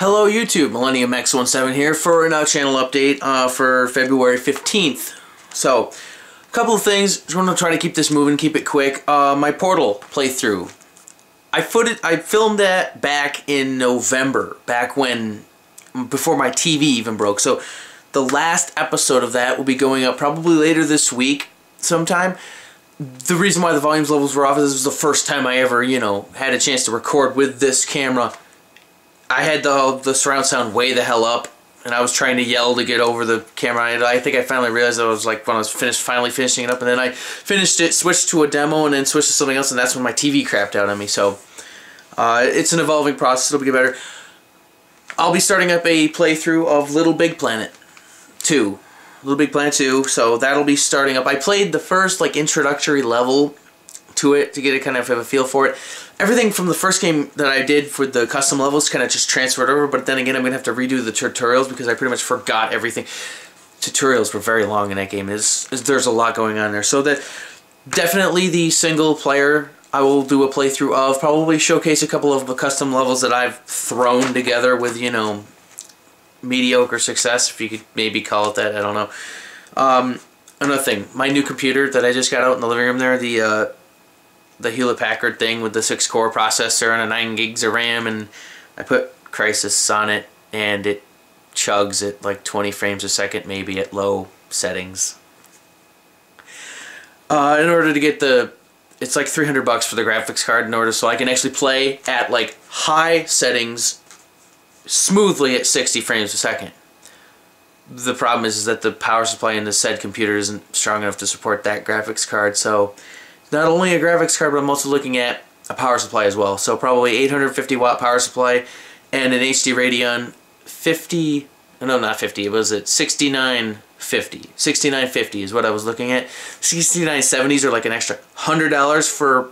Hello YouTube, MillenniumX17 here for a channel update for February 15th. So, a couple of things. Just want to try to keep this moving, keep it quick. My Portal playthrough. I filmed that back in November, before my TV even broke. So, the last episode of that will be going up probably later this week sometime. The reason why the volumes levels were off is this was the first time I ever, had a chance to record with this camera. I had the surround sound way the hell up, and I was trying to yell to get over the camera. I think I finally realized I was like when I was finally finishing it up, and then I finished it, switched to a demo, and then switched to something else, and that's when my TV crapped out on me. So it's an evolving process. It'll get better. I'll be starting up a playthrough of Little Big Planet 2. Little Big Planet 2, so that'll be starting up. I played the first introductory level to it to get a kind of a feel for it. Everything from the first game that I did for the custom levels kind of just transferred over, but then again I'm going to have to redo the tutorials because I pretty much forgot everything. Tutorials were very long in that game. There's a lot going on there. So that definitely the single player I will do a playthrough of, probably showcase a couple of the custom levels that I've thrown together with, mediocre success, if you could maybe call it that. I don't know. Another thing, my new computer that I just got out in the living room there, the Hewlett-Packard thing with the 6-core processor and a 9 gigs of RAM, and I put Crysis on it, and it chugs at like 20 frames a second, maybe at low settings. In order to get it's like $300 for the graphics card in order so I can actually play at like high settings smoothly at 60 frames a second. The problem is that the power supply in the said computer isn't strong enough to support that graphics card, so not only a graphics card, but I'm also looking at a power supply as well. So probably 850 watt power supply and an HD Radeon 6950 is what I was looking at. 6970s are like an extra $100 for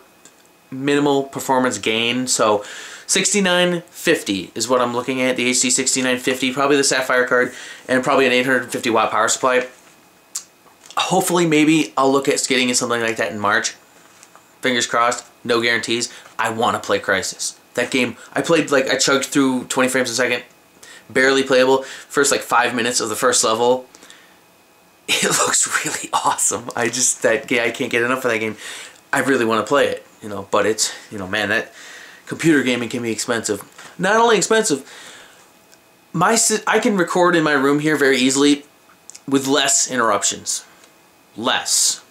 minimal performance gain. So 6950 is what I'm looking at, the HD 6950, probably the Sapphire card, and probably an 850 watt power supply. Hopefully, maybe I'll look at getting something like that in March. Fingers crossed, no guarantees. I want to play Crysis. That game, I played, I chugged through 20 frames a second, barely playable, first 5 minutes of the first level. It looks really awesome. I can't get enough of that game. I really want to play it, but it's, man, that computer gaming can be expensive. Not only expensive, I can record in my room here very easily with less interruptions. Less.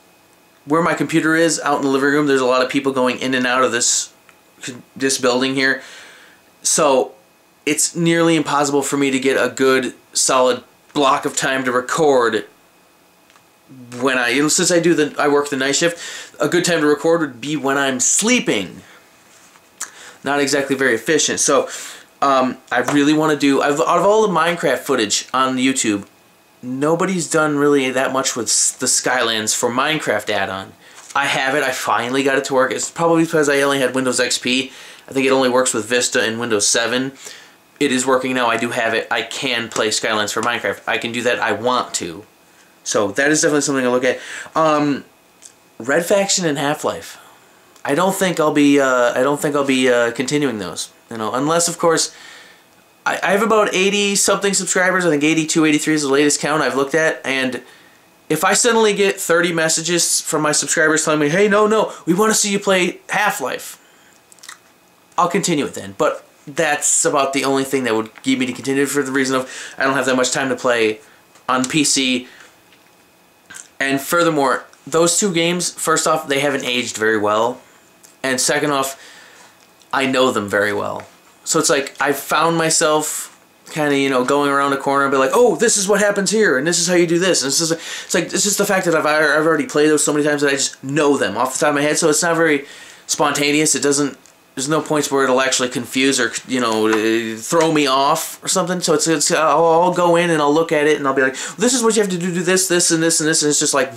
Where my computer is, out in the living room, there's a lot of people going in and out of this building here. So it's nearly impossible for me to get a good, solid block of time to record when since I work the night shift, a good time to record would be when I'm sleeping. Not exactly very efficient. So I really want to do, out of all the Minecraft footage on YouTube, nobody's done really that much with the Skylands for Minecraft add-on. I have it. I finally got it to work. It's probably because I only had Windows XP. I think it only works with Vista and Windows 7. It is working now. I do have it. I can play Skylands for Minecraft. I can do that. I want to. So that is definitely something to look at. Red Faction and Half-Life. I don't think I'll be continuing those. Unless of course I have about 80-something subscribers. I think 82, 83 is the latest count I've looked at. And if I suddenly get 30 messages from my subscribers telling me, hey, no, we want to see you play Half-Life, I'll continue it then. But that's about the only thing that would keep me to continue for the reason of I don't have that much time to play on PC. And furthermore, those two games, first off, they haven't aged very well. And second off, I know them very well. So it's like I found myself kind of, going around a corner and be like, oh, this is what happens here, and this is how you do this. And it's just the fact that I've already played those so many times that I just know them off the top of my head. So it's not very spontaneous. There's no points where it'll actually confuse or, throw me off or something. So I'll go in and I'll look at it and I'll be like, this is what you have to do this, this, and this, and this. And it's just like,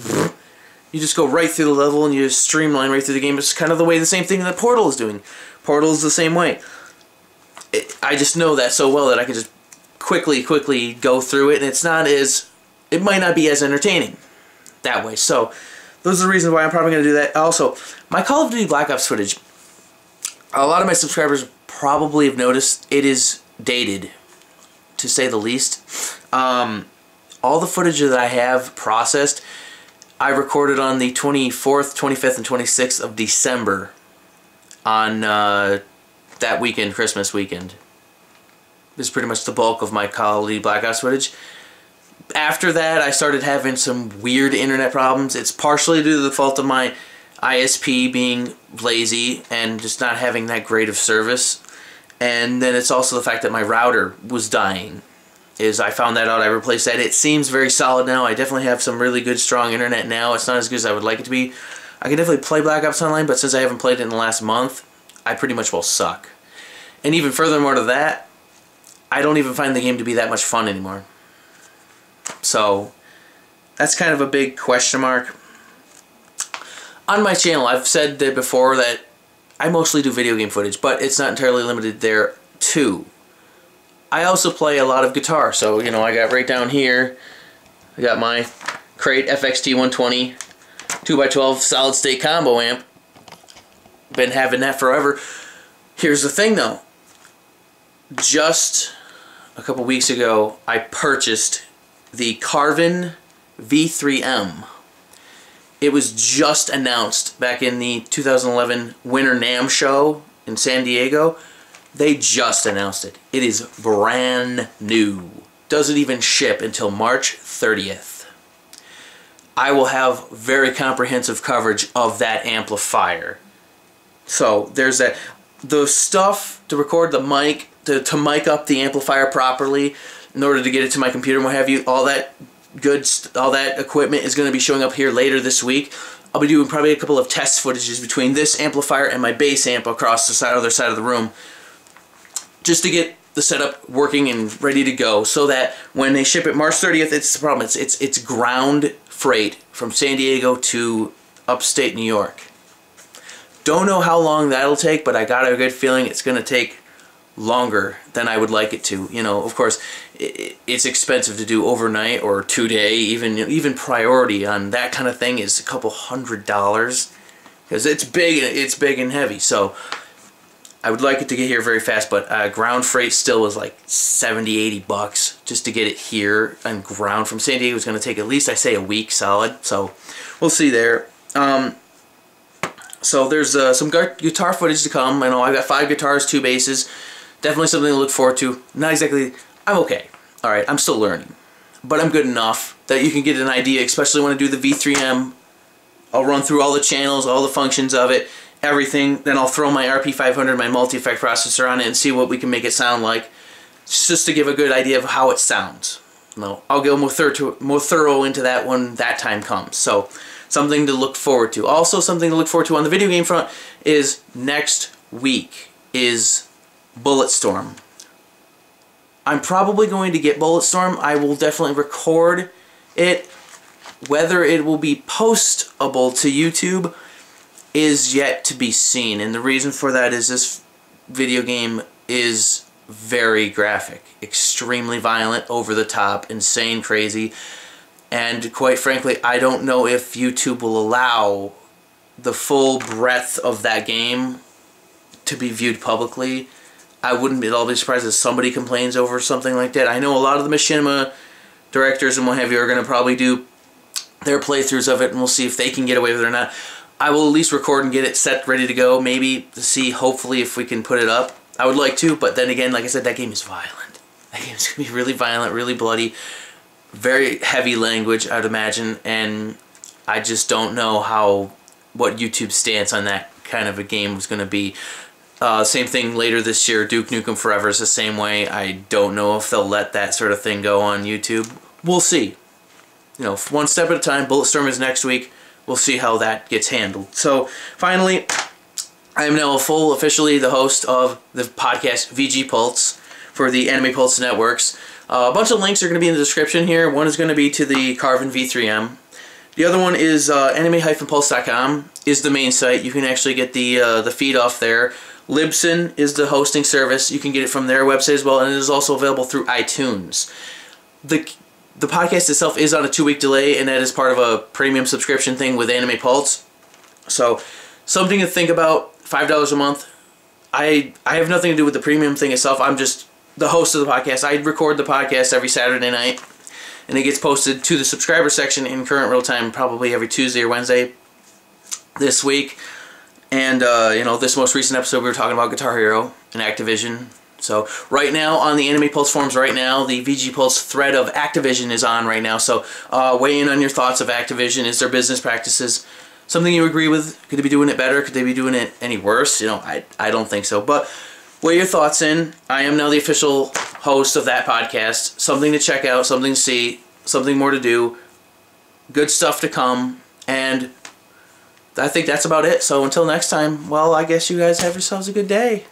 you just go right through the level and you just streamline right through the game. It's kind of the same thing that Portal is doing. Portal is the same way. I just know that so well that I can just quickly go through it, and it might not be as entertaining that way. So those are the reasons why I'm probably going to do that. Also, my Call of Duty Black Ops footage, a lot of my subscribers probably have noticed it is dated. to say the least. All the footage that I have processed, I recorded on the 24th, 25th, and 26th of December on that weekend, Christmas weekend. This is pretty much the bulk of my Call of Duty Black Ops footage. After that, I started having some weird internet problems. It's partially due to the fault of my ISP being lazy and just not having that great of service. And then it's also the fact that my router was dying. I found that out, I replaced that. It seems very solid now. I definitely have some really good, strong internet now. It's not as good as I would like it to be. I can definitely play Black Ops Online, but since I haven't played it in the last month, I pretty much will suck. And even furthermore to that, I don't even find the game to be that much fun anymore. So, that's kind of a big question mark. On my channel, I've said that before that I mostly do video game footage, but it's not entirely limited there too. I also play a lot of guitar, so you know, I got right down here, I got my Crate FXT120 2x12 solid state combo amp. Been having that forever. Here's the thing though, just a couple weeks ago I purchased the Carvin V3M. It was just announced back in the 2011 Winter NAMM show in San Diego. They just announced it. It is brand new. Doesn't even ship until March 30th. I will have very comprehensive coverage of that amplifier. So there's that. The stuff to record the mic, to mic up the amplifier properly in order to get it to my computer and what have you, all that equipment is going to be showing up here later this week. I'll be doing probably a couple of test footages between this amplifier and my bass amp across the other side of the room, just to get the setup working and ready to go, so that when they ship it March 30th, it's the problem. It's ground freight from San Diego to upstate New York. Don't know how long that'll take, but I got a good feeling it's going to take longer than I would like it to. You know, of course, it's expensive to do overnight or 2-day. Even priority on that kind of thing is a couple $100 because it's big and heavy. So I would like it to get here very fast, but ground freight still was like $70-80 just to get it here on ground from San Diego. Is going to take at least, I say, a week solid. So we'll see there. So there's some guitar footage to come. I know I've got 5 guitars, 2 basses. Definitely something to look forward to. Not exactly, I'm okay. Alright, I'm still learning. But I'm good enough that you can get an idea, especially when I do the V3M. I'll run through all the channels, all the functions of it, everything. Then I'll throw my RP500, my multi-effect processor on it and see what we can make it sound like. Just to give a good idea of how it sounds. No, I'll go more thorough into that when that time comes. So, something to look forward to. Also, something to look forward to on the video game front is next week is Bulletstorm. I'm probably going to get Bulletstorm. I will definitely record it. Whether it will be postable to YouTube is yet to be seen. And the reason for that is this video game is very graphic. Extremely violent, over the top, insane, crazy. And quite frankly, I don't know if YouTube will allow the full breadth of that game to be viewed publicly. I wouldn't at all be surprised if somebody complains over something like that. I know a lot of the machinima directors and what have you are going to probably do their playthroughs of it, and we'll see if they can get away with it or not. I will at least record and get it set, ready to go, maybe to see, hopefully, if we can put it up. I would like to, but then again, like I said, that game is violent. That game is going to be really violent, really bloody, very heavy language, I'd imagine, and I just don't know what YouTube's stance on that kind of a game was going to be. Same thing later this year, Duke Nukem Forever is the same way. I don't know if they'll let that sort of thing go on YouTube. We'll see. You know, one step at a time. Bulletstorm is next week. We'll see how that gets handled. So, finally, I am now officially the host of the podcast VG Pulse for the Anime Pulse Networks. A bunch of links are going to be in the description here. One is going to be to the Carvin V3M. The other one is anime-pulse.com is the main site. You can actually get the feed off there. Libsyn is the hosting service. You can get it from their website as well, and it is also available through iTunes. The podcast itself is on a 2-week delay, and that is part of a premium subscription thing with Anime Pulse. So, something to think about. $5 a month. I have nothing to do with the premium thing itself. I'm just the host of the podcast. I record the podcast every Saturday night, and it gets posted to the subscriber section in current real time probably every Tuesday or Wednesday this week. And, you know, this most recent episode we were talking about Guitar Hero and Activision. So right now on the Anime Pulse forums right now, the VG Pulse thread of Activision is on right now. So weigh in on your thoughts of Activision. Is their business practices something you agree with? Could they be doing it better? Could they be doing it any worse? You know, I don't think so. But weigh your thoughts in. I am now the official host of that podcast. Something to check out, something to see, something more to do. Good stuff to come. And I think that's about it. So until next time, well, I guess you guys have yourselves a good day.